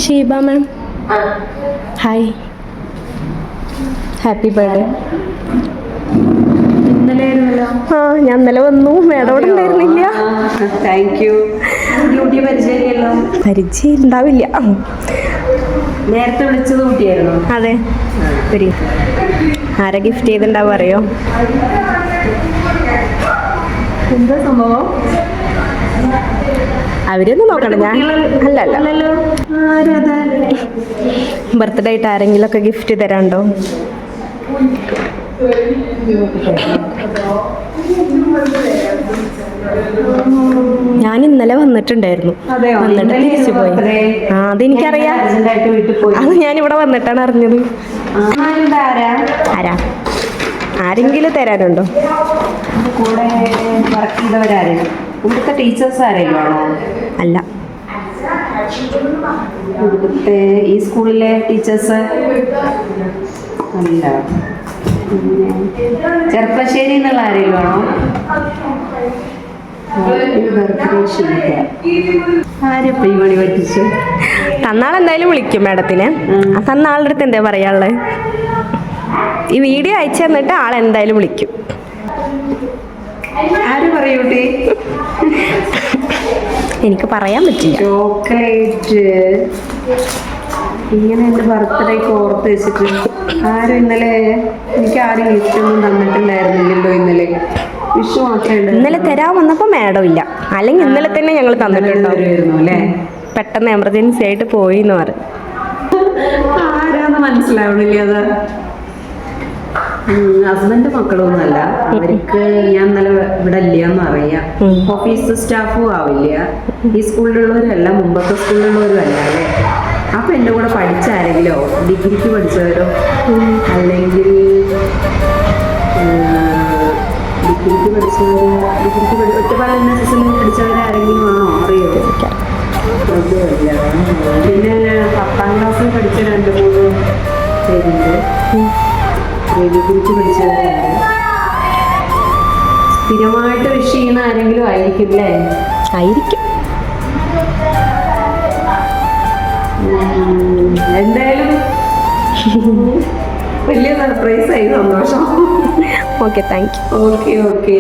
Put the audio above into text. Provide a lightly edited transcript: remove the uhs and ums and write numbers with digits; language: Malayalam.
ഷീബ മാം, ഹായ്, ഹാപ്പി ബർത്ത്ഡേ. ആ ഞാൻ ഇന്നലെ വന്നു, മാഡം അവിടെ ഉണ്ടായിരുന്നില്ല. Thank you. ഡ്യൂട്ടി പരിചയമല്ലോ? പരിചയം ഉണ്ടാവില്ല. നേരത്തെ വിളിച്ചത് കുട്ടിയായിരുന്നു. അതെ, ശരി. ആരാ ഗിഫ്റ്റ് ചെയ്തിട്ടുണ്ടാവും അറിയോ? എന്താ സംഭവം? അവരൊന്നും നോക്കണം, ഞാൻ അല്ലല്ലോ. ബർത്ത്ഡേ ആയിട്ട് ആരെങ്കിലും ഒക്കെ ഗിഫ്റ്റ് തരാണ്ടോ? ഞാൻ ഇന്നലെ വന്നിട്ടുണ്ടായിരുന്നു, വന്നിട്ട് തിരിച്ചു പോയി. ആ അതെനിക്കറിയാം, അത് ഞാനിവിടെ വന്നിട്ടാണ് അറിഞ്ഞത്. ആരാ? ആരെങ്കിലും തരാനുണ്ടോ? കൂടെ വർക്ക് ചെയ്തവരാരെങ്കിലും, ഇവിടുത്തെ ടീച്ചേഴ്സ് ആരെങ്കിലും ആണോ? അല്ല, ഇവിടുത്തെ ഈ സ്കൂളിലെ ടീച്ചേഴ്സ് അല്ല. ചെർപ്പശ്ശേരി എന്നുള്ള ആരെങ്കിലും ആണോ? ആരെപ്പ ഈ പണി പറ്റിച്ച്? തന്നാളെന്തായാലും വിളിക്കും മാഡത്തിനെ. തന്നാളുടെ അടുത്ത് എന്താ പറയാനുള്ളത്? ഈ വീഡിയോ അയച്ചു തന്നിട്ട് ആളെന്തായാലും വിളിക്കും. ആര് പറയൂട്ടി? എനിക്ക് പറയാൻ പറ്റില്ല. ചോക്ലേറ്റ് ഇങ്ങനെ എൻ്റെ ബർത്ത്ഡേക്ക് ഓർത്ത് വെച്ചിട്ട് ആരും ഇന്നലെ എനിക്ക് ആരും ഗിഫ്റ്റൊന്നും തന്നിട്ടുണ്ടായിരുന്നില്ലല്ലോ. ഇന്നലെ വിഷു മാത്രമേ ഇന്നലെ തരാൻ വന്നപ്പോൾ മാഡം ഇല്ല, അല്ലെങ്കിൽ ഇന്നലെ തന്നെ ഞങ്ങൾ തന്നിട്ടുണ്ടായിരുന്നു അല്ലേ? പെട്ടെന്ന് എമർജൻസി ആയിട്ട് പോയി എന്ന് പറഞ്ഞു. ആരാന്ന് മനസ്സിലാവണില്ല. അത് ഹസ്ബൻഡ് മക്കളൊന്നുമല്ല, അവർക്ക് ഞാൻ ഇന്നലെ ഇവിടെ ഇല്ലയെന്ന് അറിയാം. ഓഫീസ് സ്റ്റാഫും ആവില്ല, ഈ സ്കൂളിലുള്ളവരല്ല, മുമ്പത്തെ സ്കൂളിലുള്ളവരും അല്ല അല്ലേ? അപ്പൊ എൻ്റെ കൂടെ പഠിച്ച ആരെങ്കിലോ, ഡിഗ്രിക്ക് പഠിച്ചവരോ അല്ലെങ്കിൽ ഒറ്റപ്പാലം NSS പഠിച്ചവരാരെങ്കിലും ആണോ അറിയോ? അതുമല്ല. പിന്നെ 10ാം ക്ലാസ്സിൽ പഠിച്ച 2-3 പേരുണ്ട്, ഡിഗ്രിക്ക് പഠിച്ചവരുണ്ട്. സ്ഥിരമായിട്ട് വിഷ് ചെയ്യുന്ന ആരെങ്കിലും ആയിരിക്കും അല്ലേ? ആയിരിക്കും. എന്തായാലും വലിയ സർപ്രൈസ് ആയി, സന്തോഷം. Okay, thank you. ഓക്കെ.